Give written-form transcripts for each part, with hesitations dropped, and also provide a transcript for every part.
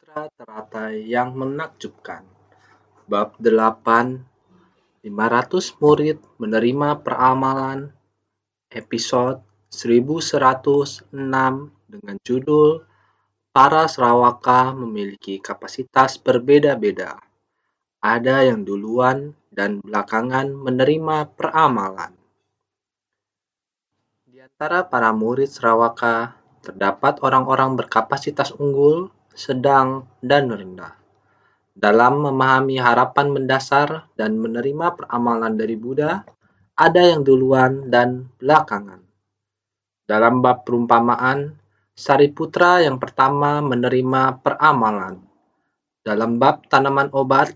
Sutra teratai yang menakjubkan. Bab 8, 500 murid menerima peramalan, episode 1106 dengan judul Para Srawaka memiliki kapasitas berbeda-beda. Ada yang duluan dan belakangan menerima peramalan. Di antara para murid Srawaka, terdapat orang-orang berkapasitas unggul, sedang, dan rendah. Dalam memahami harapan mendasar dan menerima peramalan dari Buddha, ada yang duluan dan belakangan. Dalam bab perumpamaan, Sariputra yang pertama menerima peramalan. Dalam bab tanaman obat,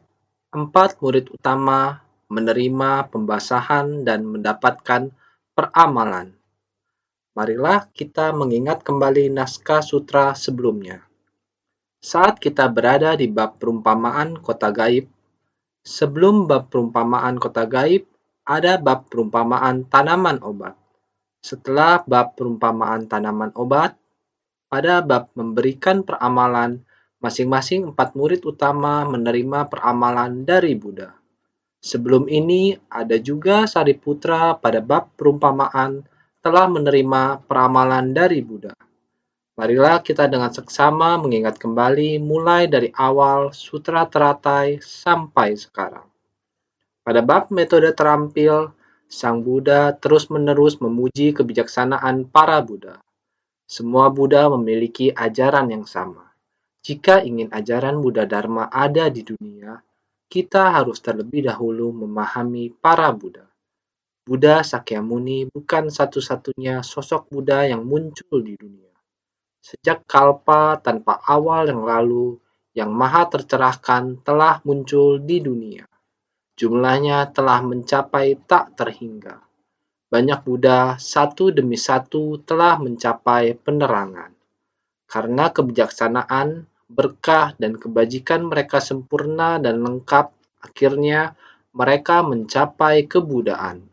4 murid utama menerima pembasahan dan mendapatkan peramalan. Marilah kita mengingat kembali naskah sutra sebelumnya. Saat kita berada di bab perumpamaan kota gaib, sebelum bab perumpamaan kota gaib, ada bab perumpamaan tanaman obat. Setelah bab perumpamaan tanaman obat, pada bab memberikan peramalan, masing-masing 4 murid utama menerima peramalan dari Buddha. Sebelum ini, ada juga Sariputra pada bab perumpamaan telah menerima peramalan dari Buddha. Marilah kita dengan seksama mengingat kembali mulai dari awal sutra teratai sampai sekarang. Pada bab metode terampil, Sang Buddha terus-menerus memuji kebijaksanaan para Buddha. Semua Buddha memiliki ajaran yang sama. Jika ingin ajaran Buddha Dharma ada di dunia, kita harus terlebih dahulu memahami para Buddha. Buddha Sakyamuni bukan satu-satunya sosok Buddha yang muncul di dunia. Sejak kalpa tanpa awal yang lalu, yang maha tercerahkan telah muncul di dunia. Jumlahnya telah mencapai tak terhingga. Banyak Buddha satu demi satu telah mencapai penerangan. Karena kebijaksanaan, berkah, dan kebajikan mereka sempurna dan lengkap, akhirnya mereka mencapai kebudaan.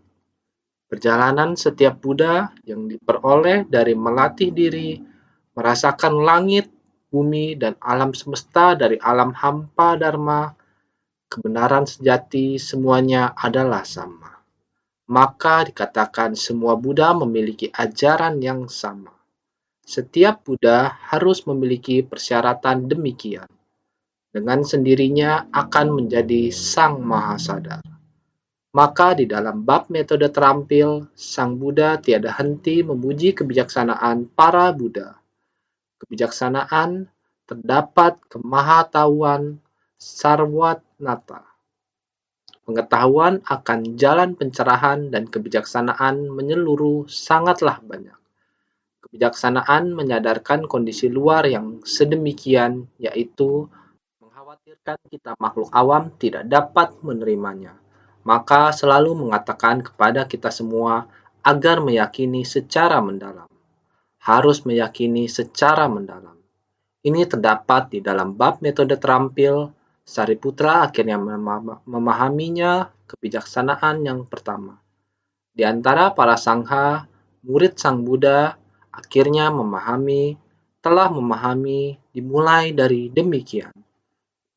Perjalanan setiap Buddha yang diperoleh dari melatih diri, merasakan langit, bumi, dan alam semesta dari alam hampa dharma, kebenaran sejati semuanya adalah sama. Maka dikatakan semua Buddha memiliki ajaran yang sama. Setiap Buddha harus memiliki persyaratan demikian. Dengan sendirinya akan menjadi Sang Mahasadar. Maka di dalam bab metode terampil, Sang Buddha tiada henti memuji kebijaksanaan para Buddha. Kebijaksanaan terdapat kemahatauan sarwanata. Pengetahuan akan jalan pencerahan dan kebijaksanaan menyeluruh sangatlah banyak. Kebijaksanaan menyadarkan kondisi luar yang sedemikian, yaitu mengkhawatirkan kita makhluk awam tidak dapat menerimanya. Maka selalu mengatakan kepada kita semua agar meyakini secara mendalam. Harus meyakini secara mendalam. Ini terdapat di dalam bab metode terampil. Sariputra akhirnya memahaminya kebijaksanaan yang pertama. Di antara para sangha, murid Sang Buddha akhirnya telah memahami dimulai dari demikian.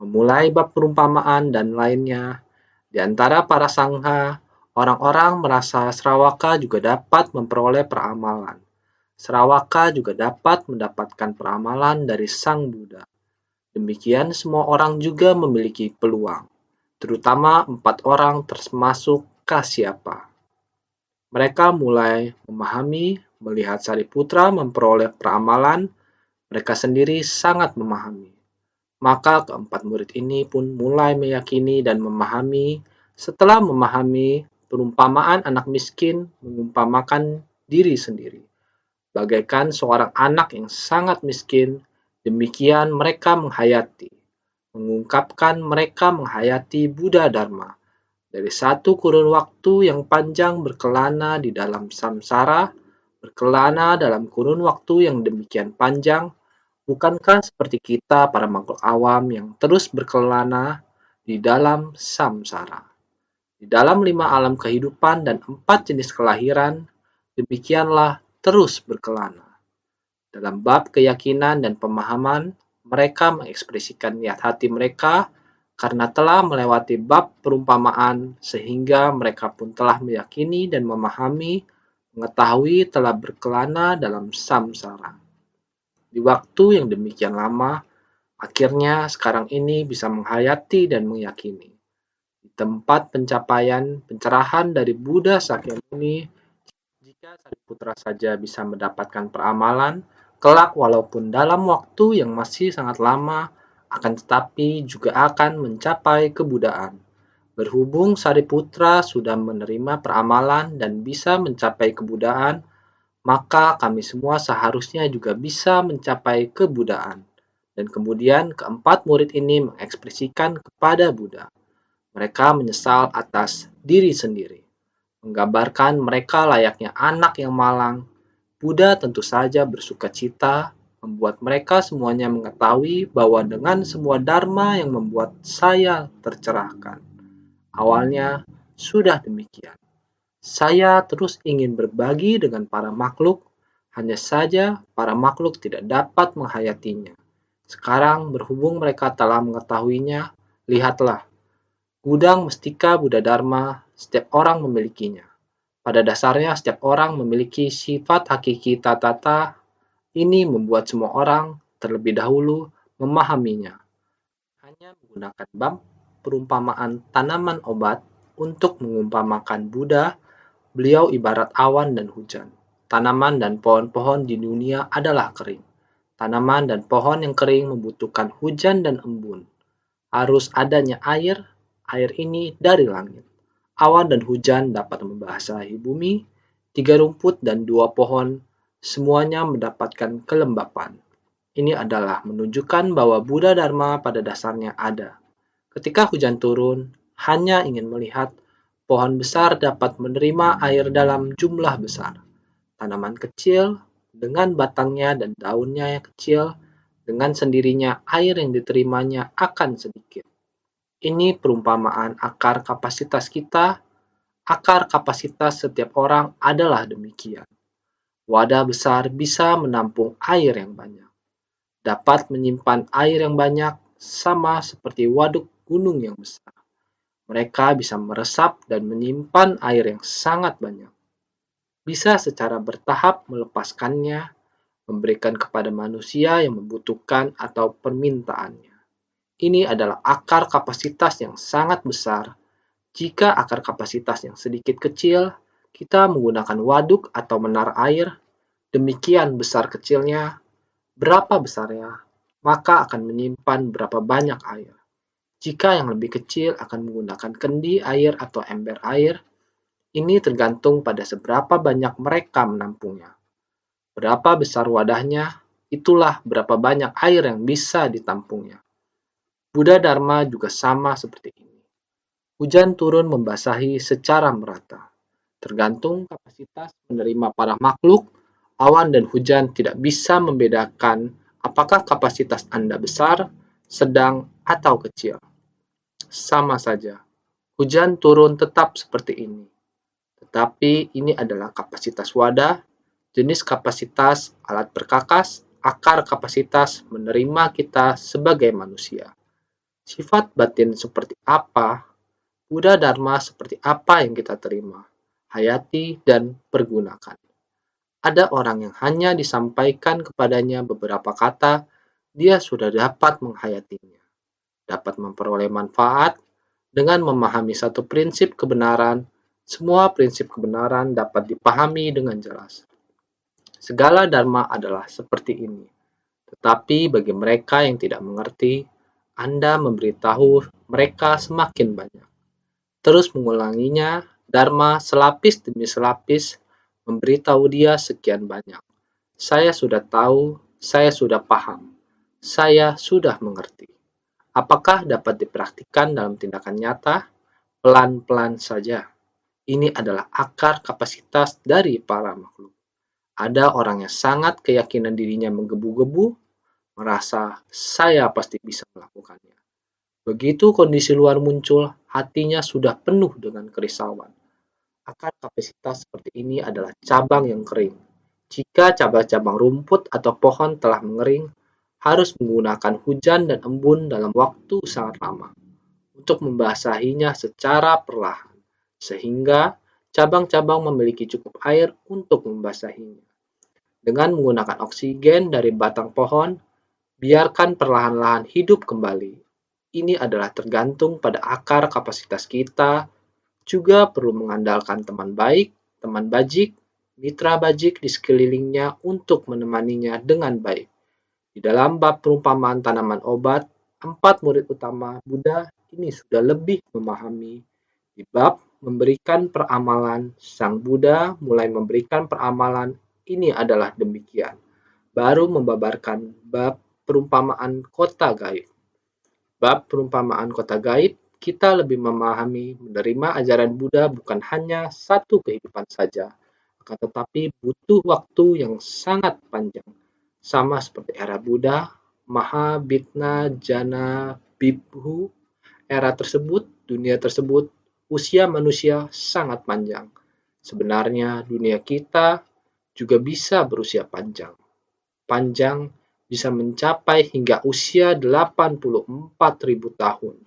Memulai bab perumpamaan dan lainnya. Di antara para sangha, orang-orang merasa Srawaka juga dapat memperoleh peramalan. Srawaka juga dapat mendapatkan peramalan dari Sang Buddha. Demikian semua orang juga memiliki peluang, terutama 4 orang termasuk Kasyapa. Mereka mulai memahami, melihat Sariputra memperoleh peramalan, mereka sendiri sangat memahami. Maka keempat murid ini pun mulai meyakini dan memahami. Setelah memahami, perumpamaan anak miskin mengumpamakan diri sendiri. Bagaikan seorang anak yang sangat miskin, demikian mereka mengungkapkan mereka menghayati Buddha Dharma. Dari satu kurun waktu yang panjang berkelana di dalam samsara, berkelana dalam kurun waktu yang demikian panjang, bukankah seperti kita para makhluk awam yang terus berkelana di dalam samsara? Di dalam 5 alam kehidupan dan 4 jenis kelahiran, demikianlah terus berkelana. Dalam bab keyakinan dan pemahaman, Mereka mengekspresikan niat hati mereka karena telah melewati bab perumpamaan sehingga mereka pun telah meyakini dan memahami, mengetahui telah berkelana dalam samsara. Di waktu yang demikian lama, akhirnya sekarang ini bisa menghayati dan meyakini. Di tempat pencapaian pencerahan dari Buddha Sakyamuni, jika Sariputra saja bisa mendapatkan peramalan, kelak walaupun dalam waktu yang masih sangat lama, akan tetapi juga akan mencapai kebudaan. Berhubung Sariputra sudah menerima peramalan dan bisa mencapai kebudaan, maka kami semua seharusnya juga bisa mencapai kebudaan. Dan kemudian keempat murid ini mengekspresikan kepada Buddha. Mereka menyesal atas diri sendiri, menggambarkan mereka layaknya anak yang malang. Buddha tentu saja bersuka cita, membuat mereka semuanya mengetahui bahwa dengan semua dharma yang membuat saya tercerahkan. Awalnya sudah demikian. Saya terus ingin berbagi dengan para makhluk, hanya saja para makhluk tidak dapat menghayatinya. Sekarang berhubung mereka telah mengetahuinya, lihatlah, gudang mestika Buddha Dharma, setiap orang memilikinya. Pada dasarnya setiap orang memiliki sifat hakiki tatata, ini membuat semua orang terlebih dahulu memahaminya. Hanya menggunakan bab perumpamaan tanaman obat untuk mengumpamakan Buddha, beliau ibarat awan dan hujan. Tanaman dan pohon-pohon di dunia adalah kering. Tanaman dan pohon yang kering membutuhkan hujan dan embun. Harus adanya air, air ini dari langit. Awan dan hujan dapat membasahi bumi, 3 rumput dan 2 pohon, semuanya mendapatkan kelembapan. Ini adalah menunjukkan bahwa Buddha Dharma pada dasarnya ada. Ketika hujan turun, hanya ingin melihat pohon besar dapat menerima air dalam jumlah besar. Tanaman kecil dengan batangnya dan daunnya yang kecil, dengan sendirinya air yang diterimanya akan sedikit. Ini perumpamaan akar kapasitas kita. Akar kapasitas setiap orang adalah demikian. Wadah besar bisa menampung air yang banyak. Dapat menyimpan air yang banyak sama seperti waduk gunung yang besar. Mereka bisa meresap dan menyimpan air yang sangat banyak. Bisa secara bertahap melepaskannya, memberikan kepada manusia yang membutuhkan atau permintaannya. Ini adalah akar kapasitas yang sangat besar. Jika akar kapasitas yang sedikit kecil, kita menggunakan waduk atau menara air, demikian besar kecilnya, berapa besarnya, maka akan menyimpan berapa banyak air. Jika yang lebih kecil akan menggunakan kendi air atau ember air, ini tergantung pada seberapa banyak mereka menampungnya. Berapa besar wadahnya, itulah berapa banyak air yang bisa ditampungnya. Buddha Dharma juga sama seperti ini. Hujan turun membasahi secara merata. Tergantung kapasitas menerima para makhluk, awan dan hujan tidak bisa membedakan apakah kapasitas Anda besar, sedang, atau kecil. Sama saja, hujan turun tetap seperti ini. Tetapi ini adalah kapasitas wadah, jenis kapasitas alat perkakas, akar kapasitas menerima kita sebagai manusia. Sifat batin seperti apa, Buddha Dharma seperti apa yang kita terima, hayati, dan pergunakan. Ada orang yang hanya disampaikan kepadanya beberapa kata, dia sudah dapat menghayatinya, dapat memperoleh manfaat. Dengan memahami satu prinsip kebenaran, semua prinsip kebenaran dapat dipahami dengan jelas. Segala dharma adalah seperti ini. Tetapi bagi mereka yang tidak mengerti, Anda memberitahu mereka semakin banyak. Terus mengulanginya, dharma selapis demi selapis, memberitahu dia sekian banyak. Saya sudah tahu, saya sudah paham, saya sudah mengerti. Apakah dapat dipraktikkan dalam tindakan nyata? Pelan-pelan saja. Ini adalah akar kapasitas dari para makhluk. Ada orang yang sangat keyakinan dirinya menggebu-gebu, merasa saya pasti bisa melakukannya. Begitu kondisi luar muncul, hatinya sudah penuh dengan kerisauan. Akar kapasitas seperti ini adalah cabang yang kering. Jika cabang-cabang rumput atau pohon telah mengering, harus menggunakan hujan dan embun dalam waktu sangat lama untuk membasahinya secara perlahan, sehingga cabang-cabang memiliki cukup air untuk membasahinya. Dengan menggunakan oksigen dari batang pohon, biarkan perlahan-lahan hidup kembali. Ini adalah tergantung pada akar kapasitas kita, juga perlu mengandalkan teman baik, teman bajik, mitra bajik di sekelilingnya untuk menemaninya dengan baik. Di dalam bab perumpamaan tanaman obat, 4 murid utama Buddha ini sudah lebih memahami. Di bab memberikan peramalan, Sang Buddha mulai memberikan peramalan ini adalah demikian. Baru membabarkan bab perumpamaan kota gaib. Bab perumpamaan kota gaib, kita lebih memahami menerima ajaran Buddha bukan hanya satu kehidupan saja, akan tetapi butuh waktu yang sangat panjang. Sama seperti era Buddha, Mahabhitna Jana Bhikkhu, era tersebut, dunia tersebut, usia manusia sangat panjang. Sebenarnya dunia kita juga bisa berusia panjang. Panjang bisa mencapai hingga usia 84.000 tahun.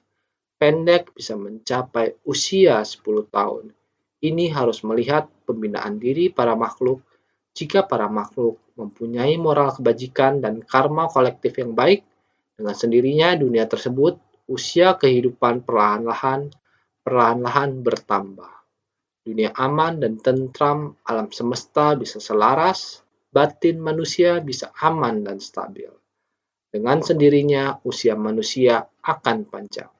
Pendek bisa mencapai usia 10 tahun. Ini harus melihat pembinaan diri para makhluk. Jika para makhluk mempunyai moral kebajikan dan karma kolektif yang baik, dengan sendirinya dunia tersebut, usia kehidupan perlahan-lahan bertambah. Dunia aman dan tentram, alam semesta bisa selaras, batin manusia bisa aman dan stabil. Dengan sendirinya, usia manusia akan panjang.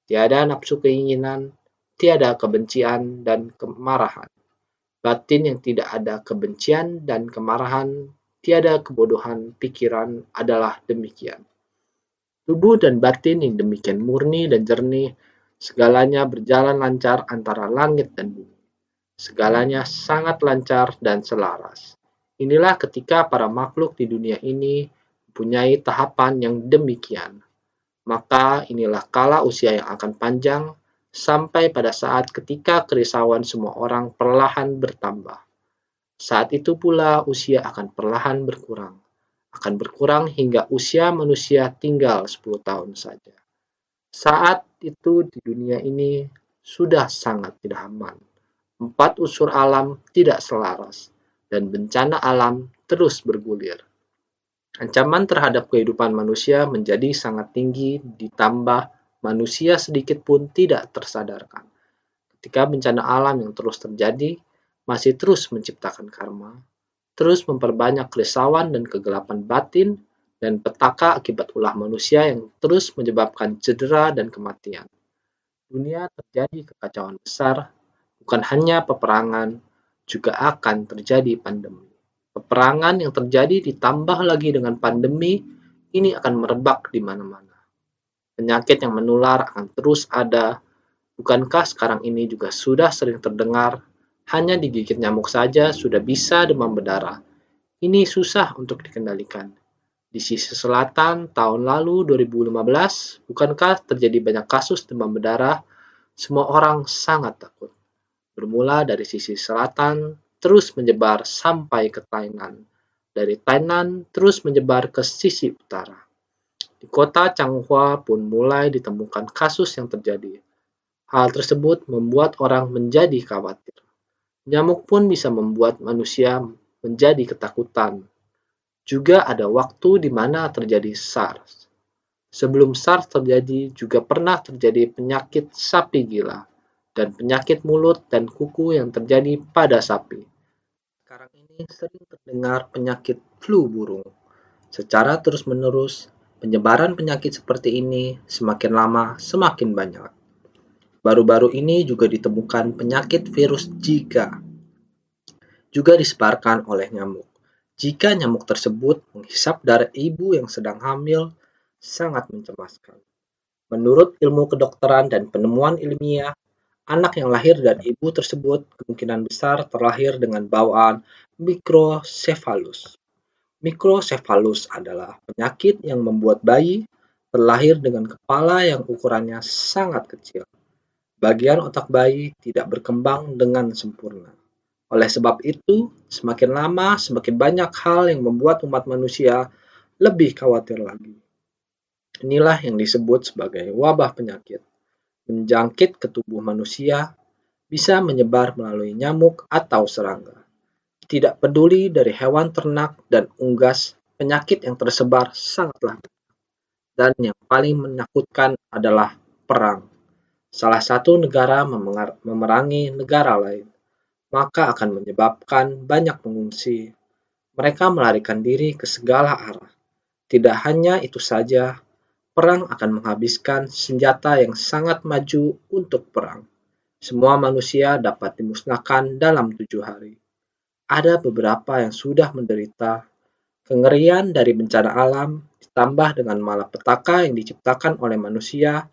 Tiada nafsu keinginan, tiada kebencian dan kemarahan. Batin yang tidak ada kebencian dan kemarahan, tiada kebodohan pikiran adalah demikian. Tubuh dan batin yang demikian murni dan jernih, segalanya berjalan lancar antara langit dan bumi. Segalanya sangat lancar dan selaras. Inilah ketika para makhluk di dunia ini mempunyai tahapan yang demikian. Maka inilah kala usia yang akan panjang, sampai pada saat ketika kerisauan semua orang perlahan bertambah. Saat itu pula usia akan perlahan berkurang. Akan berkurang hingga usia manusia tinggal 10 tahun saja. Saat itu di dunia ini sudah sangat tidak aman. 4 unsur alam tidak selaras, dan bencana alam terus bergulir. Ancaman terhadap kehidupan manusia menjadi sangat tinggi, ditambah manusia sedikit pun tidak tersadarkan. Ketika bencana alam yang terus terjadi, masih terus menciptakan karma, terus memperbanyak kerisauan dan kegelapan batin, dan petaka akibat ulah manusia yang terus menyebabkan cedera dan kematian. Dunia terjadi kekacauan besar, bukan hanya peperangan, juga akan terjadi pandemi. Peperangan yang terjadi ditambah lagi dengan pandemi, ini akan merebak di mana-mana. Penyakit yang menular akan terus ada. Bukankah sekarang ini juga sudah sering terdengar, hanya digigit nyamuk saja sudah bisa demam berdarah. Ini susah untuk dikendalikan. Di sisi selatan, tahun lalu 2015, bukankah terjadi banyak kasus demam berdarah? Semua orang sangat takut. Bermula dari sisi selatan, terus menyebar sampai ke Tainan. Dari Tainan, terus menyebar ke sisi utara. Di kota Changhua pun mulai ditemukan kasus yang terjadi. Hal tersebut membuat orang menjadi khawatir. Nyamuk pun bisa membuat manusia menjadi ketakutan. Juga ada waktu di mana terjadi SARS. Sebelum SARS terjadi, juga pernah terjadi penyakit sapi gila dan penyakit mulut dan kuku yang terjadi pada sapi. Sekarang ini sering terdengar penyakit flu burung. Secara terus-menerus, penyebaran penyakit seperti ini semakin lama semakin banyak. Baru-baru ini juga ditemukan penyakit virus Zika, juga disebarkan oleh nyamuk. Jika nyamuk tersebut menghisap darah ibu yang sedang hamil, sangat mencemaskan. Menurut ilmu kedokteran dan penemuan ilmiah, anak yang lahir dari ibu tersebut kemungkinan besar terlahir dengan bawaan microcephalus. Microcephalus adalah penyakit yang membuat bayi terlahir dengan kepala yang ukurannya sangat kecil. Bagian otak bayi tidak berkembang dengan sempurna. Oleh sebab itu, semakin lama semakin banyak hal yang membuat umat manusia lebih khawatir lagi. Inilah yang disebut sebagai wabah penyakit. Menjangkit ke tubuh manusia, bisa menyebar melalui nyamuk atau serangga. Tidak peduli dari hewan ternak dan unggas, penyakit yang tersebar sangatlah banyak. Dan yang paling menakutkan adalah perang. Salah satu negara memerangi negara lain, maka akan menyebabkan banyak pengungsi. Mereka melarikan diri ke segala arah. Tidak hanya itu saja, perang akan menghabiskan senjata yang sangat maju untuk perang. Semua manusia dapat dimusnahkan dalam 7 hari. Ada beberapa yang sudah menderita. Kengerian dari bencana alam ditambah dengan malapetaka yang diciptakan oleh manusia,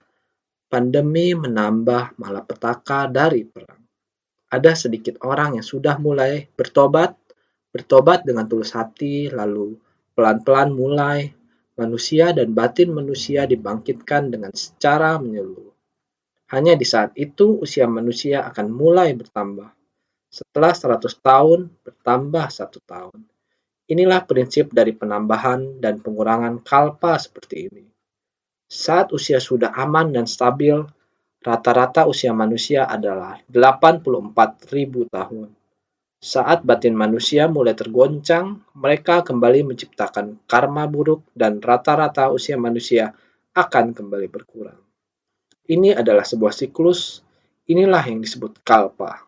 pandemi menambah malapetaka dari perang. Ada sedikit orang yang sudah mulai bertobat dengan tulus hati, lalu pelan-pelan mulai manusia dan batin manusia dibangkitkan dengan secara menyeluruh. Hanya di saat itu usia manusia akan mulai bertambah. Setelah 100 tahun, bertambah 1 tahun. Inilah prinsip dari penambahan dan pengurangan kalpa seperti ini. Saat usia sudah aman dan stabil, rata-rata usia manusia adalah 84.000 tahun. Saat batin manusia mulai tergoncang, mereka kembali menciptakan karma buruk dan rata-rata usia manusia akan kembali berkurang. Ini adalah sebuah siklus, inilah yang disebut kalpa.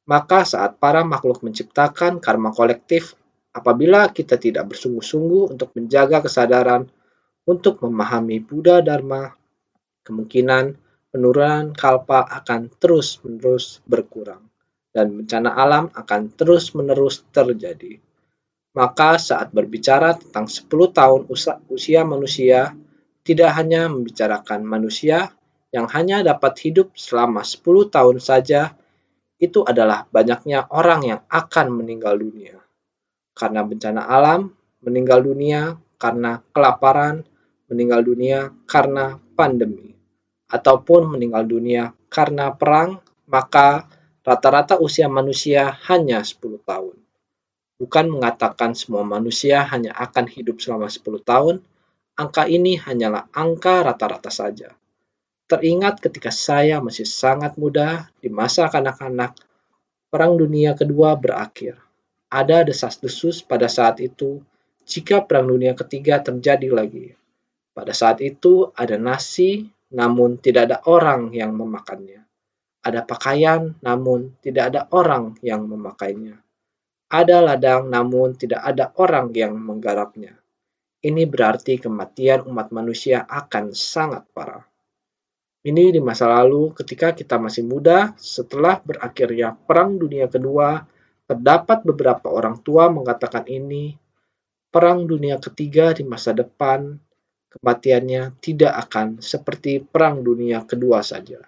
Maka saat para makhluk menciptakan karma kolektif, apabila kita tidak bersungguh-sungguh untuk menjaga kesadaran, untuk memahami Buddha Dharma, kemungkinan penurunan kalpa akan terus-menerus berkurang, dan bencana alam akan terus-menerus terjadi. Maka saat berbicara tentang 10 tahun usia manusia, tidak hanya membicarakan manusia yang hanya dapat hidup selama 10 tahun saja, itu adalah banyaknya orang yang akan meninggal dunia. Karena bencana alam, meninggal dunia karena kelaparan, meninggal dunia karena pandemi, ataupun meninggal dunia karena perang, maka rata-rata usia manusia hanya 10 tahun. Bukan mengatakan semua manusia hanya akan hidup selama 10 tahun, angka ini hanyalah angka rata-rata saja. Teringat ketika saya masih sangat muda, di masa kanak-kanak, Perang Dunia Kedua berakhir. Ada desas-desus pada saat itu jika Perang Dunia Ketiga terjadi lagi. Pada saat itu ada nasi, namun tidak ada orang yang memakannya. Ada pakaian, namun tidak ada orang yang memakainya. Ada ladang, namun tidak ada orang yang menggarapnya. Ini berarti kematian umat manusia akan sangat parah. Ini di masa lalu ketika kita masih muda, setelah berakhirnya Perang Dunia Kedua, terdapat beberapa orang tua mengatakan ini, Perang Dunia Ketiga di masa depan, kematiannya tidak akan seperti Perang Dunia Kedua saja.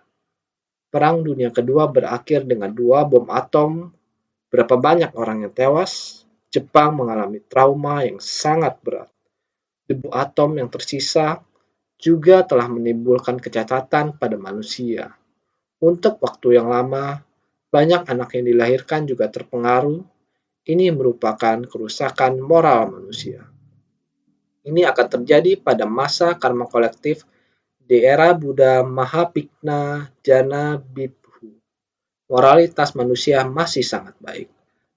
Perang Dunia Kedua berakhir dengan 2 bom atom, berapa banyak orang yang tewas, Jepang mengalami trauma yang sangat berat. Debu atom yang tersisa juga telah menimbulkan kecacatan pada manusia. Untuk waktu yang lama, banyak anak yang dilahirkan juga terpengaruh. Ini merupakan kerusakan moral manusia. Ini akan terjadi pada masa karma kolektif di era Buddha Mahapigna Jana Bhikkhu. Moralitas manusia masih sangat baik,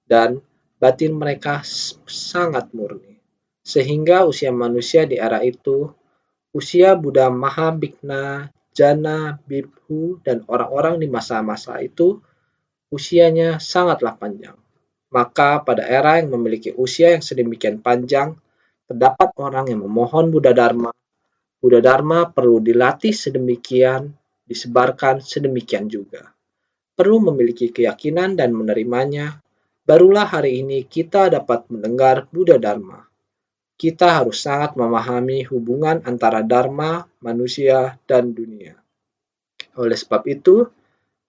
dan batin mereka sangat murni. Sehingga usia manusia di era itu, usia Buddha Mahabhikna, Jana, Bhikkhu, dan orang-orang di masa-masa itu usianya sangatlah panjang. Maka pada era yang memiliki usia yang sedemikian panjang, terdapat orang yang memohon Buddha Dharma. Buddha Dharma perlu dilatih sedemikian, disebarkan sedemikian juga. Perlu memiliki keyakinan dan menerimanya, barulah hari ini kita dapat mendengar Buddha Dharma. Kita harus sangat memahami hubungan antara Dharma, manusia, dan dunia. Oleh sebab itu,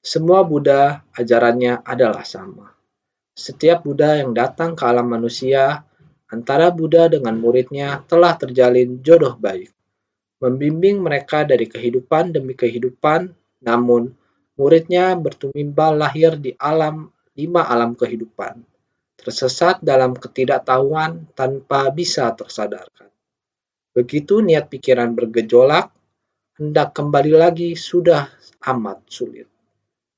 semua Buddha ajarannya adalah sama. Setiap Buddha yang datang ke alam manusia, antara Buddha dengan muridnya telah terjalin jodoh baik. Membimbing mereka dari kehidupan demi kehidupan, namun muridnya bertumimbal lahir di 5 alam kehidupan. Tersesat dalam ketidaktahuan tanpa bisa tersadarkan. Begitu niat pikiran bergejolak, hendak kembali lagi sudah amat sulit.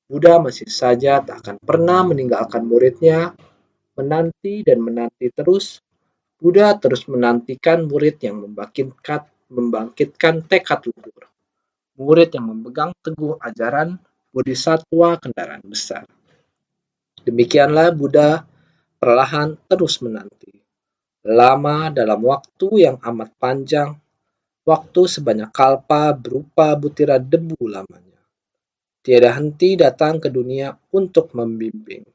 Buddha masih saja tak akan pernah meninggalkan muridnya, menanti dan menanti terus. Buddha terus menantikan murid yang membangkitkan tekad luhur. Murid yang memegang teguh ajaran Bodhisattva kendaraan besar. Demikianlah Buddha perlahan terus menanti. Lama dalam waktu yang amat panjang, waktu sebanyak kalpa berupa butiran debu lamanya. Tiada henti datang ke dunia untuk membimbing.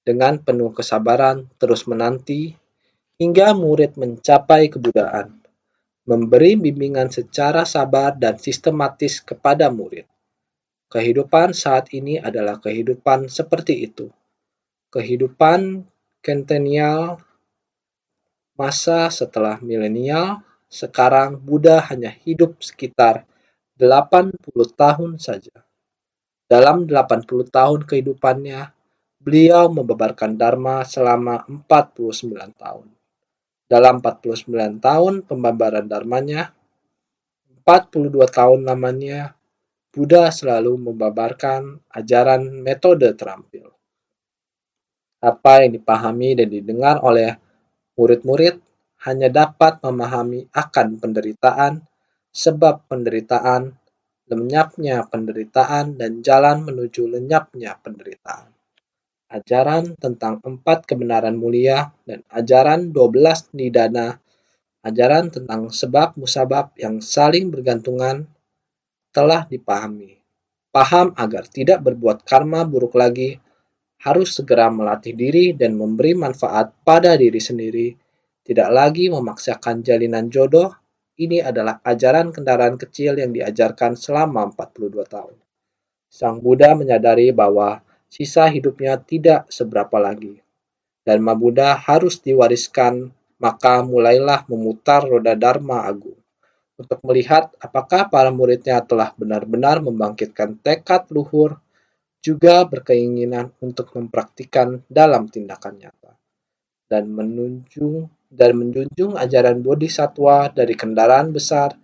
Dengan penuh kesabaran terus menanti, hingga murid mencapai kebudaan, memberi bimbingan secara sabar dan sistematis kepada murid. Kehidupan saat ini adalah kehidupan seperti itu. Kehidupan centennial, masa setelah milenial, sekarang Buddha hanya hidup sekitar 80 tahun saja. Dalam 80 tahun kehidupannya, beliau membabarkan Dharma selama 49 tahun. Dalam 49 tahun pembabaran dharmanya, 42 tahun lamanya, Buddha selalu membabarkan ajaran metode terampil. Apa yang dipahami dan didengar oleh murid-murid hanya dapat memahami akan penderitaan, sebab penderitaan, lenyapnya penderitaan, dan jalan menuju lenyapnya penderitaan. Ajaran tentang 4 kebenaran mulia dan ajaran 12 nidana, ajaran tentang sebab musabab yang saling bergantungan telah dipahami. Paham agar tidak berbuat karma buruk lagi, harus segera melatih diri dan memberi manfaat pada diri sendiri, tidak lagi memaksakan jalinan jodoh. Ini adalah ajaran kendaraan kecil yang diajarkan selama 42 tahun. Sang Buddha menyadari bahwa sisa hidupnya tidak seberapa lagi. Dharma Buddha harus diwariskan, maka mulailah memutar roda Dharma Agung untuk melihat apakah para muridnya telah benar-benar membangkitkan tekad luhur, juga berkeinginan untuk mempraktikkan dalam tindakan nyata, dan menjunjung ajaran Bodhisattva dari kendaraan besar.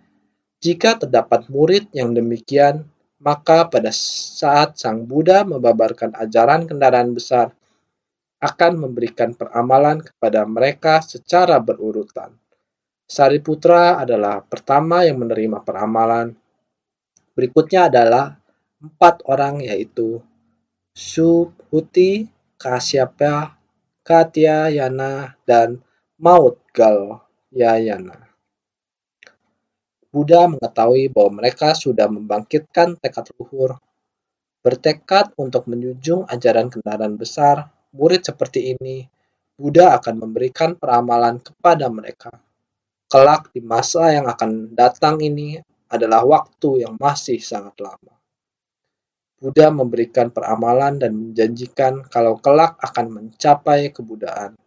Jika terdapat murid yang demikian, maka pada saat Sang Buddha membabarkan ajaran kendaraan besar, akan memberikan peramalan kepada mereka secara berurutan. Sariputra adalah pertama yang menerima peramalan. Berikutnya adalah 4 orang, yaitu Subhuti, Kasyapa, Katyayana, dan Maudgalyayana. Buddha mengetahui bahwa mereka sudah membangkitkan tekad luhur, bertekad untuk menjunjung ajaran kendaraan besar. Murid seperti ini, Buddha akan memberikan peramalan kepada mereka. Kelak di masa yang akan datang ini adalah waktu yang masih sangat lama. Buddha memberikan peramalan dan menjanjikan kalau kelak akan mencapai kebudaan.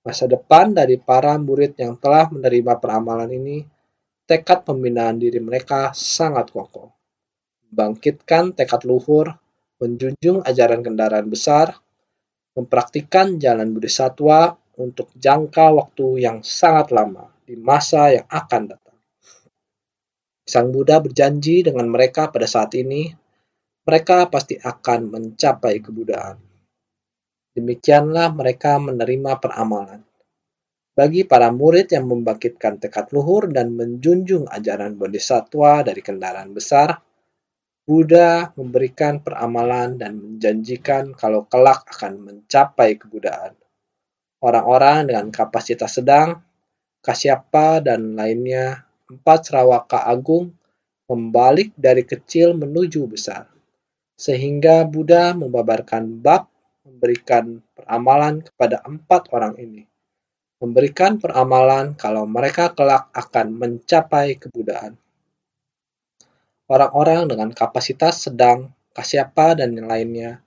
Masa depan dari para murid yang telah menerima peramalan ini, tekad pembinaan diri mereka sangat kokoh. Bangkitkan tekad luhur, menjunjung ajaran kendaraan besar, mempraktikkan jalan Bodhisattva untuk jangka waktu yang sangat lama di masa yang akan datang. Sang Buddha berjanji dengan mereka pada saat ini, mereka pasti akan mencapai kebudaan. Demikianlah mereka menerima peramalan. Bagi para murid yang membangkitkan tekad luhur dan menjunjung ajaran Bodhisattva dari kendaraan besar, Buddha memberikan peramalan dan menjanjikan kalau kelak akan mencapai kebudaan. Orang-orang dengan kapasitas sedang, Kasyapa, dan lainnya, 4 Sravaka Agung, membalik dari kecil menuju besar. Sehingga Buddha membabarkan bab memberikan peramalan kepada 4 orang ini. Memberikan peramalan kalau mereka kelak akan mencapai kebudaan. Orang-orang dengan kapasitas sedang, Kasyapa, dan yang lainnya,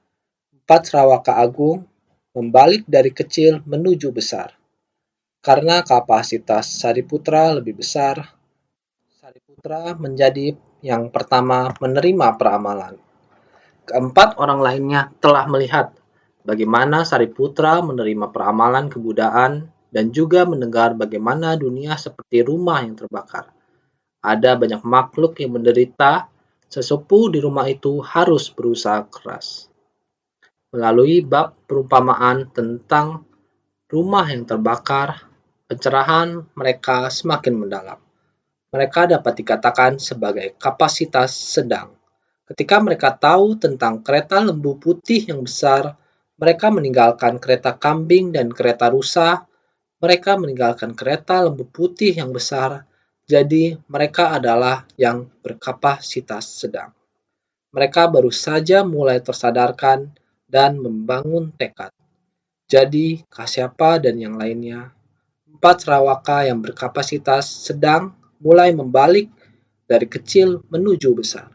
4 Sravaka Agung, membalik dari kecil menuju besar. Karena kapasitas Sariputra lebih besar, Sariputra menjadi yang pertama menerima peramalan. Keempat orang lainnya telah melihat bagaimana Sariputra menerima peramalan kebudaan dan juga mendengar bagaimana dunia seperti rumah yang terbakar. Ada banyak makhluk yang menderita, sesepuh di rumah itu harus berusaha keras. Melalui bab perumpamaan tentang rumah yang terbakar, pencerahan mereka semakin mendalam. Mereka dapat dikatakan sebagai kapasitas sedang. Ketika mereka tahu tentang kereta lembu putih yang besar, mereka meninggalkan kereta kambing dan kereta rusa. Mereka meninggalkan kereta lembu putih yang besar, jadi mereka adalah yang berkapasitas sedang. Mereka baru saja mulai tersadarkan dan membangun tekad. Jadi, Kasyapa dan yang lainnya, 4 Rawaka yang berkapasitas sedang mulai membalik dari kecil menuju besar.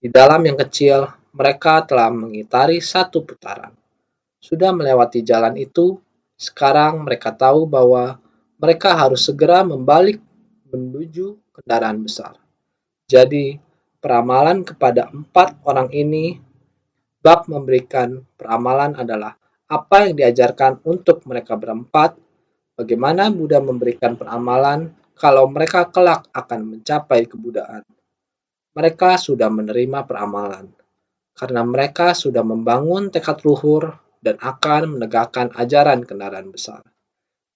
Di dalam yang kecil, mereka telah mengitari satu putaran. Sudah melewati jalan itu, sekarang mereka tahu bahwa mereka harus segera membalik menuju kendaraan besar. Jadi, peramalan kepada 4 orang ini, bab memberikan peramalan adalah apa yang diajarkan untuk mereka berempat, bagaimana Buddha memberikan peramalan kalau mereka kelak akan mencapai kebudaan. Mereka sudah menerima peramalan, karena mereka sudah membangun tekad luhur dan akan menegakkan ajaran kendaraan besar.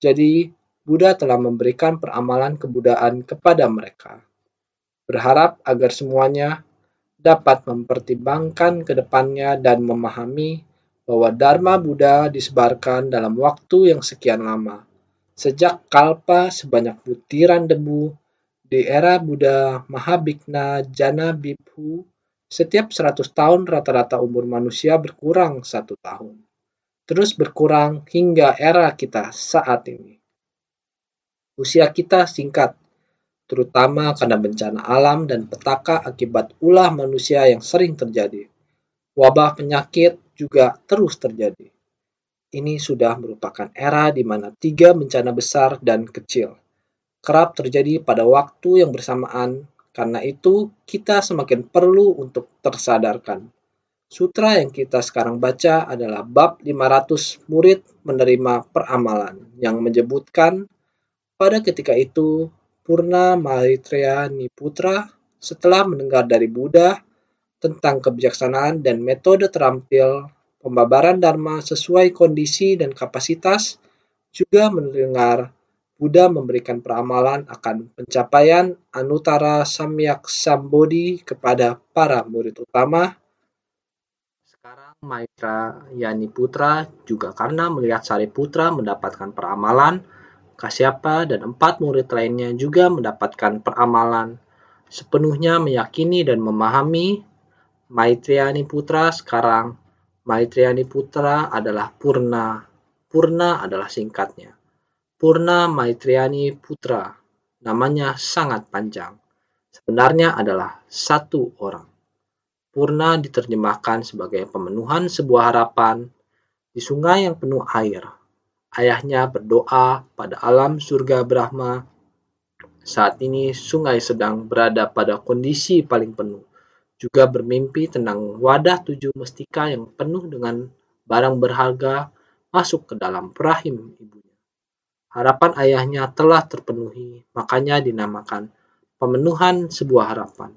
Jadi, Buddha telah memberikan peramalan kebudaan kepada mereka. Berharap agar semuanya dapat mempertimbangkan ke depannya dan memahami bahwa Dharma Buddha disebarkan dalam waktu yang sekian lama. Sejak kalpa sebanyak butiran debu, di era Buddha Mahabhikna Jana Bhikkhu, setiap 100 tahun rata-rata umur manusia berkurang 1 tahun. Terus berkurang hingga era kita saat ini. Usia kita singkat, terutama karena bencana alam dan petaka akibat ulah manusia yang sering terjadi. Wabah penyakit juga terus terjadi. Ini sudah merupakan era di mana 3 bencana besar dan kecil kerap terjadi pada waktu yang bersamaan. Karena itu, kita semakin perlu untuk tersadarkan. Sutra yang kita sekarang baca adalah bab 500 murid menerima peramalan yang menyebutkan pada ketika itu Purna Maitreya Niputra setelah mendengar dari Buddha tentang kebijaksanaan dan metode terampil pembabaran Dharma sesuai kondisi dan kapasitas, juga mendengar Buddha memberikan peramalan akan pencapaian Anuttara Samyak Sambodhi kepada para murid utama. Sekarang Maitreya Niputra juga karena melihat Sariputra mendapatkan peramalan, Kasyapa dan 4 murid lainnya juga mendapatkan peramalan, sepenuhnya meyakini dan memahami Maitreya Niputra sekarang. Maitreya Niputra adalah Purna. Purna adalah singkatnya. Purna Maitreyani Putra, namanya sangat panjang. Sebenarnya adalah 1 orang. Purna diterjemahkan sebagai pemenuhan sebuah harapan di sungai yang penuh air. Ayahnya berdoa pada alam surga Brahma. Saat ini sungai sedang berada pada kondisi paling penuh. Juga bermimpi tentang wadah 7 mustika yang penuh dengan barang berharga masuk ke dalam rahim ibunya. Harapan ayahnya telah terpenuhi, makanya dinamakan pemenuhan sebuah harapan.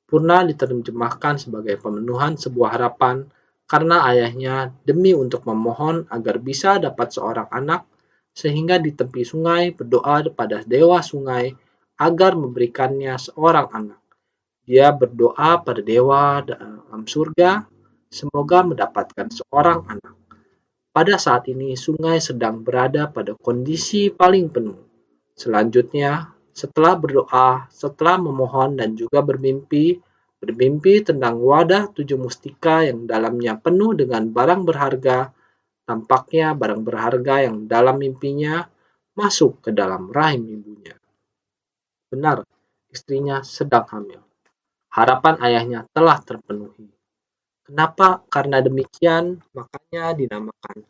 Purna diterjemahkan sebagai pemenuhan sebuah harapan karena ayahnya demi untuk memohon agar bisa dapat seorang anak, sehingga di tepi sungai berdoa kepada dewa sungai agar memberikannya seorang anak. Dia berdoa pada dewa dalam surga, semoga mendapatkan seorang anak. Pada saat ini sungai sedang berada pada kondisi paling penuh. Selanjutnya, setelah berdoa, setelah memohon dan juga bermimpi tentang wadah 7 mustika yang dalamnya penuh dengan barang berharga, tampaknya barang berharga yang dalam mimpinya masuk ke dalam rahim ibunya. Benar, istrinya sedang hamil. Harapan ayahnya telah terpenuhi. Kenapa? Karena demikian, makanya dinamakan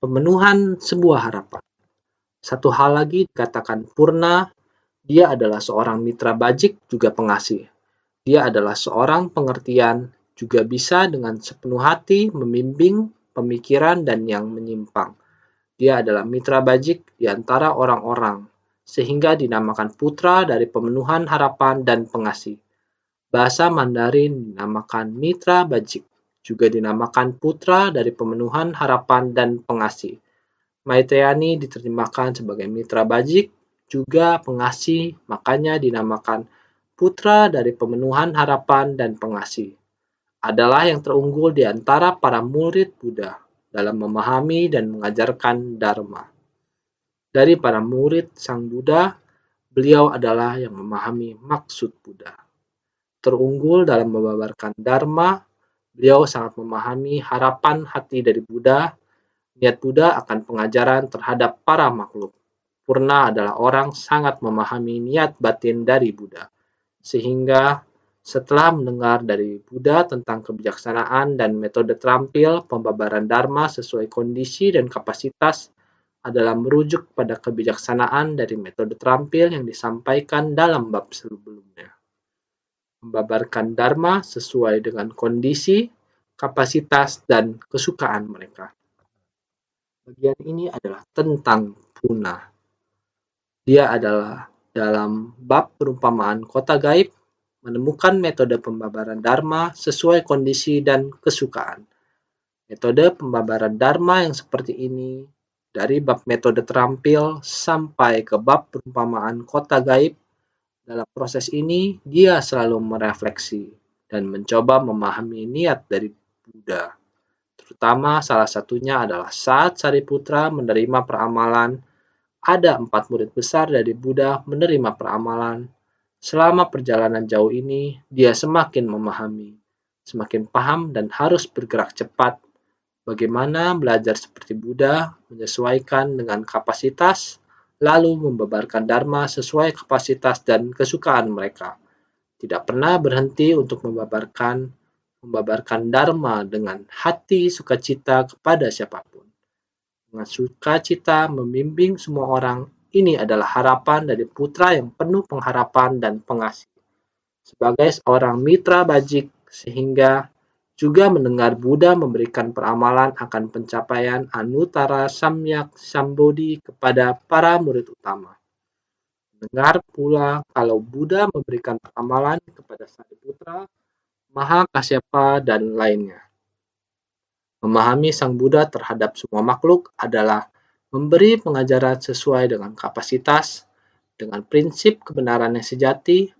pemenuhan sebuah harapan. Satu hal lagi dikatakan Purna, dia adalah seorang mitra bajik juga pengasih. Dia adalah seorang pengertian, juga bisa dengan sepenuh hati membimbing pemikiran dan yang menyimpang. Dia adalah mitra bajik di antara orang-orang, sehingga dinamakan putra dari pemenuhan harapan dan pengasih. Bahasa Mandarin dinamakan mitra bajik, juga dinamakan putra dari pemenuhan harapan dan pengasih. Maitreani diterjemahkan sebagai mitra bajik, juga pengasih, makanya dinamakan putra dari pemenuhan harapan dan pengasih. Adalah yang terunggul di antara para murid Buddha dalam memahami dan mengajarkan Dharma. Dari para murid Sang Buddha, beliau adalah yang memahami maksud Buddha. Terunggul dalam membabarkan Dharma, beliau sangat memahami harapan hati dari Buddha, niat Buddha akan pengajaran terhadap para makhluk. Purna adalah orang sangat memahami niat batin dari Buddha, sehingga setelah mendengar dari Buddha tentang kebijaksanaan dan metode terampil pembabaran Dharma sesuai kondisi dan kapasitas adalah merujuk pada kebijaksanaan dari metode terampil yang disampaikan dalam bab sebelumnya. Membabarkan Dharma sesuai dengan kondisi, kapasitas, dan kesukaan mereka. Bagian ini adalah tentang Puna. Dia adalah dalam bab perumpamaan kota gaib, menemukan metode pembabaran Dharma sesuai kondisi dan kesukaan. Metode pembabaran Dharma yang seperti ini, dari bab metode terampil sampai ke bab perumpamaan kota gaib, dalam proses ini dia selalu merefleksi dan mencoba memahami niat dari Buddha. Terutama salah satunya adalah saat Sariputra menerima peramalan, ada 4 murid besar dari Buddha menerima peramalan. Selama perjalanan jauh ini, dia semakin memahami, semakin paham dan harus bergerak cepat. Bagaimana belajar seperti Buddha, menyesuaikan dengan kapasitas, lalu membabarkan Dharma sesuai kapasitas dan kesukaan mereka. Tidak pernah berhenti untuk membabarkan Dharma dengan hati sukacita kepada siapapun. Dengan sukacita membimbing semua orang, ini adalah harapan dari putra yang penuh pengharapan dan pengasih. Sebagai seorang mitra bajik, sehingga juga mendengar Buddha memberikan peramalan akan pencapaian Anuttara Samyak Sambodhi kepada para murid utama. Mendengar pula kalau Buddha memberikan peramalan kepada Sariputra, Mahakasyapa, dan lainnya. Memahami Sang Buddha terhadap semua makhluk adalah memberi pengajaran sesuai dengan kapasitas, dengan prinsip kebenaran yang sejati,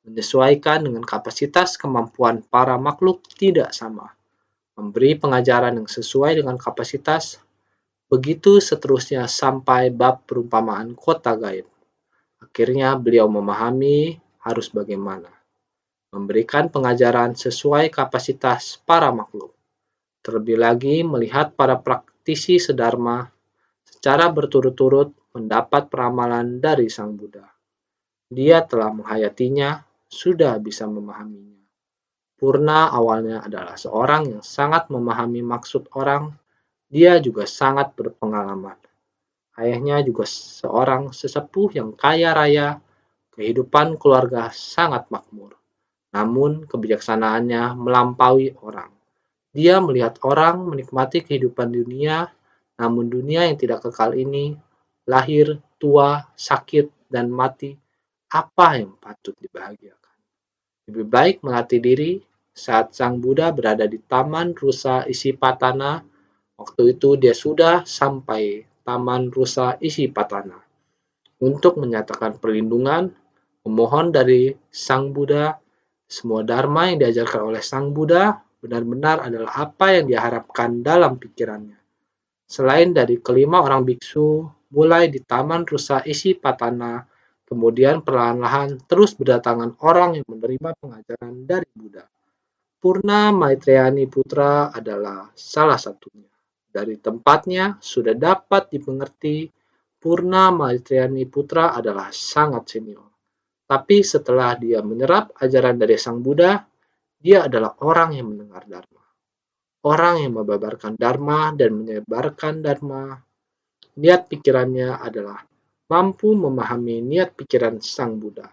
menyesuaikan dengan kapasitas kemampuan para makhluk tidak sama, memberi pengajaran yang sesuai dengan kapasitas, begitu seterusnya sampai bab perumpamaan kota gaib. Akhirnya beliau memahami harus bagaimana, memberikan pengajaran sesuai kapasitas para makhluk. Terlebih lagi melihat para praktisi sedharma secara berturut-turut mendapat peramalan dari Sang Buddha. Dia telah menghayatinya, sudah bisa memahaminya. Purna awalnya adalah seorang yang sangat memahami maksud orang, dia juga sangat berpengalaman. Ayahnya juga seorang sesepuh yang kaya raya, kehidupan keluarga sangat makmur. Namun kebijaksanaannya melampaui orang. Dia melihat orang menikmati kehidupan dunia, namun dunia yang tidak kekal ini, lahir, tua, sakit, dan mati, apa yang patut dibahagiakan? Lebih baik melatih diri. Saat Sang Buddha berada di Taman Rusa Isipatana, waktu itu dia sudah sampai Taman Rusa Isipatana untuk menyatakan perlindungan, memohon dari Sang Buddha. Semua dharma yang diajarkan oleh Sang Buddha benar-benar adalah apa yang diharapkan dalam pikirannya. Selain dari kelima orang biksu, mulai di Taman Rusa Isipatana, kemudian perlahan-lahan terus berdatangan orang yang menerima pengajaran dari Buddha. Purna Maitreani Putra adalah salah satunya. Dari tempatnya sudah dapat dimengerti, Purna Maitreani Putra adalah sangat senior. Tapi setelah dia menyerap ajaran dari Sang Buddha, dia adalah orang yang mendengar Dharma. Orang yang membabarkan Dharma dan menyebarkan Dharma. Niat pikirannya adalah mampu memahami niat pikiran Sang Buddha.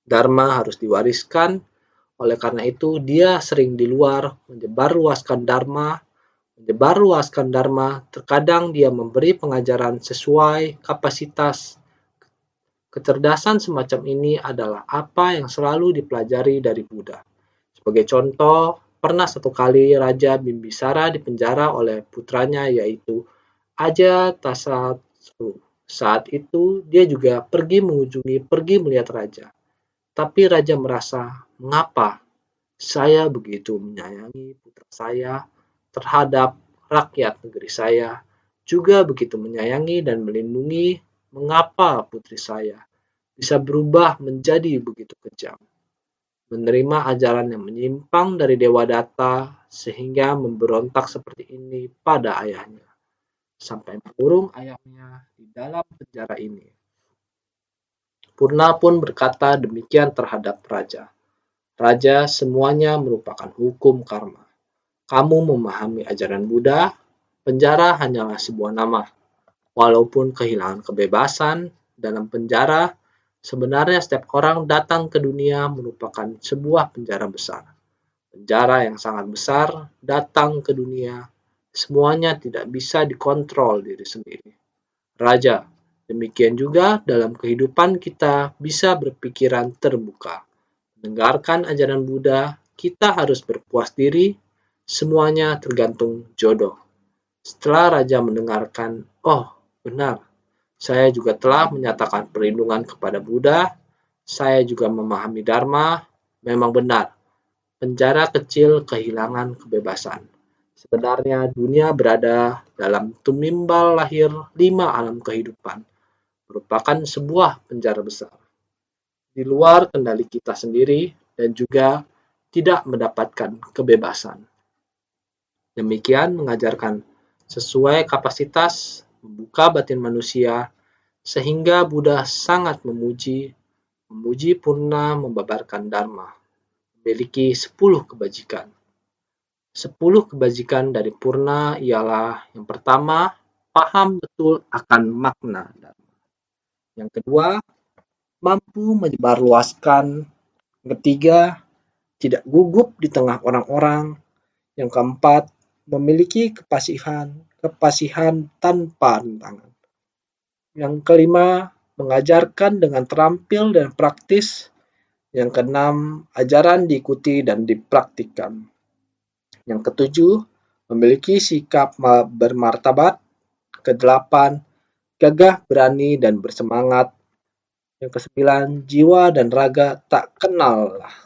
Dharma harus diwariskan, oleh karena itu dia sering di luar menyebarluaskan Dharma, Menyebarluaskan Dharma, terkadang dia memberi pengajaran sesuai kapasitas. Kecerdasan semacam ini adalah apa yang selalu dipelajari dari Buddha. Sebagai contoh, pernah satu kali Raja Bimbisara dipenjara oleh putranya yaitu Ajatasattu. Saat itu dia juga pergi melihat raja. Tapi raja merasa, mengapa saya begitu menyayangi putra saya terhadap rakyat negeri saya, juga begitu menyayangi dan melindungi, mengapa putri saya bisa berubah menjadi begitu kejam, menerima ajaran yang menyimpang dari Dewa Datta sehingga memberontak seperti ini pada ayahnya, sampai mengurung ayahnya di dalam penjara ini. Purna pun berkata demikian terhadap raja. Raja, semuanya merupakan hukum karma. Kamu memahami ajaran Buddha, penjara hanyalah sebuah nama. Walaupun kehilangan kebebasan dalam penjara, sebenarnya setiap orang datang ke dunia merupakan sebuah penjara besar. Penjara yang sangat besar datang ke dunia, semuanya tidak bisa dikontrol diri sendiri. Raja, demikian juga dalam kehidupan kita bisa berpikiran terbuka. Mendengarkan ajaran Buddha, kita harus berpuas diri, semuanya tergantung jodoh. Setelah raja mendengarkan, oh benar, saya juga telah menyatakan perlindungan kepada Buddha, saya juga memahami Dharma, memang benar, penjara kecil kehilangan kebebasan. Sebenarnya dunia berada dalam tumimbal lahir 5 alam kehidupan, merupakan sebuah penjara besar. Di luar kendali kita sendiri dan juga tidak mendapatkan kebebasan. Demikian mengajarkan sesuai kapasitas, membuka batin manusia, sehingga Buddha sangat memuji Purna membabarkan Dharma, memiliki 10 kebajikan. 10 kebajikan dari Purna ialah yang pertama, paham betul akan makna Dharma. Yang kedua, mampu menyebarluaskan. Yang ketiga, tidak gugup di tengah orang-orang. Yang keempat, memiliki kepasihan tanpa rintangan. Yang kelima, mengajarkan dengan terampil dan praktis. Yang keenam, ajaran diikuti dan dipraktikkan. Yang ketujuh, memiliki sikap bermartabat. Kedelapan, gagah, berani, dan bersemangat. Yang kesembilan, jiwa dan raga tak kenal lelah.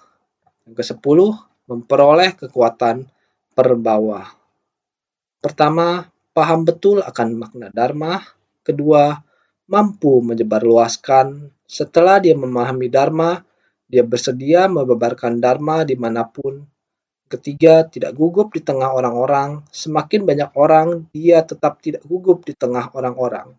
Yang kesepuluh, memperoleh kekuatan perbawah. Pertama, paham betul akan makna Dharma. Kedua, mampu menyebarluaskan. Setelah dia memahami Dharma, dia bersedia membabarkan Dharma dimanapun. Ketiga, tidak gugup di tengah orang-orang. Semakin banyak orang, dia tetap tidak gugup di tengah orang-orang.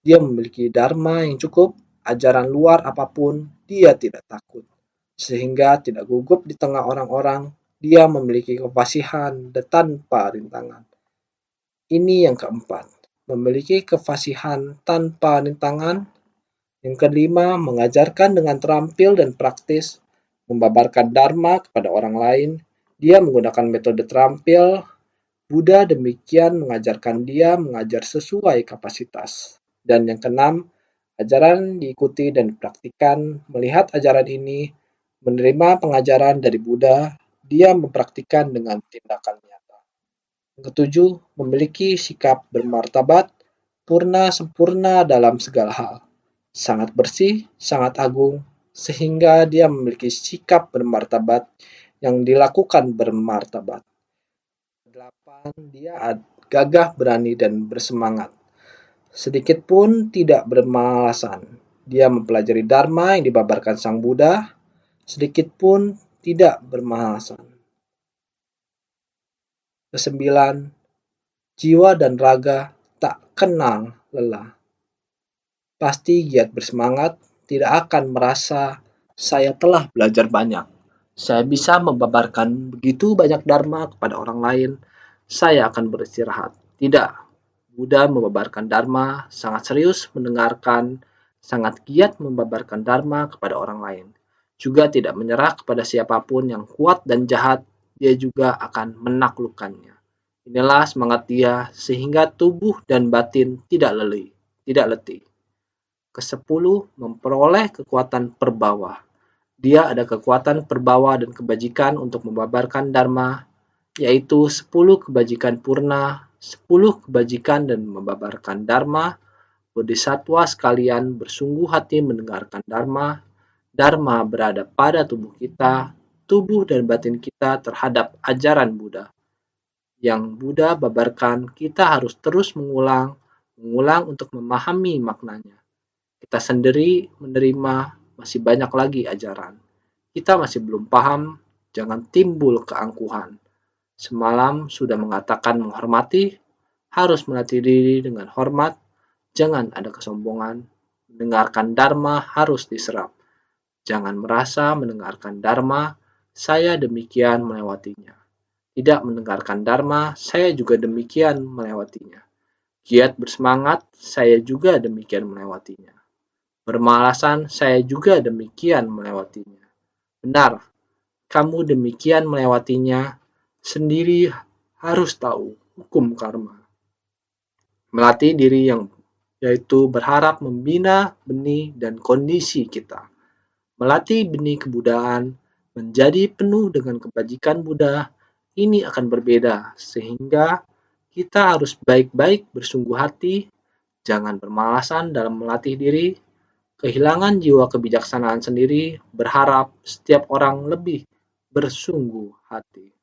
Dia memiliki Dharma yang cukup, ajaran luar apapun, dia tidak takut. Sehingga tidak gugup di tengah orang-orang, dia memiliki kefasihan tanpa rintangan. Ini yang keempat, memiliki kefasihan tanpa rintangan. Yang kelima, mengajarkan dengan terampil dan praktis, membabarkan Dharma kepada orang lain. Dia menggunakan metode terampil. Buddha demikian mengajarkan dia mengajar sesuai kapasitas. Dan yang keenam, ajaran diikuti dan dipraktikkan. Melihat ajaran ini, menerima pengajaran dari Buddha, dia mempraktikkan dengan tindakan nyata. Yang ketujuh, memiliki sikap bermartabat, purna sempurna dalam segala hal. Sangat bersih, sangat agung, sehingga dia memiliki sikap bermartabat yang dilakukan bermartabat. 8. Dia gagah, berani, dan bersemangat. Sedikit pun tidak bermalasan. Dia mempelajari Dharma yang dibabarkan Sang Buddha, sedikit pun tidak bermalasan. 9. Jiwa dan raga tak kenal lelah. Pasti giat bersemangat, tidak akan merasa saya telah belajar banyak. Saya bisa membabarkan begitu banyak Dharma kepada orang lain, saya akan beristirahat. Tidak, Buddha membabarkan Dharma, sangat serius mendengarkan, sangat giat membabarkan Dharma kepada orang lain. Juga tidak menyerah kepada siapapun yang kuat dan jahat, dia juga akan menaklukkannya. Inilah semangat dia sehingga tubuh dan batin tidak letih. Kesepuluh, memperoleh kekuatan perbawah. Dia ada kekuatan perbawa dan kebajikan untuk membabarkan dharma, yaitu 10 kebajikan purna, 10 kebajikan dan membabarkan dharma. Bodhisattva sekalian bersungguh hati mendengarkan dharma. Dharma berada pada tubuh dan batin kita terhadap ajaran Buddha. Yang Buddha babarkan, kita harus terus mengulang untuk memahami maknanya. Kita sendiri menerima masih banyak lagi ajaran. Kita masih belum paham, jangan timbul keangkuhan. Semalam sudah mengatakan menghormati, harus melatih diri dengan hormat, jangan ada kesombongan. Mendengarkan dharma harus diserap. Jangan merasa mendengarkan dharma, saya demikian melewatinya. Tidak mendengarkan dharma, saya juga demikian melewatinya. Giat bersemangat, saya juga demikian melewatinya. Bermalasan, saya juga demikian melewatinya. Benar, kamu demikian melewatinya, sendiri harus tahu hukum karma. Melatih diri yang yaitu berharap membina benih dan kondisi kita. Melatih benih kebudayaan menjadi penuh dengan kebajikan Buddha, ini akan berbeda, sehingga kita harus baik-baik bersungguh hati, jangan bermalasan dalam melatih diri, kehilangan jiwa kebijaksanaan sendiri, berharap setiap orang lebih bersungguh hati.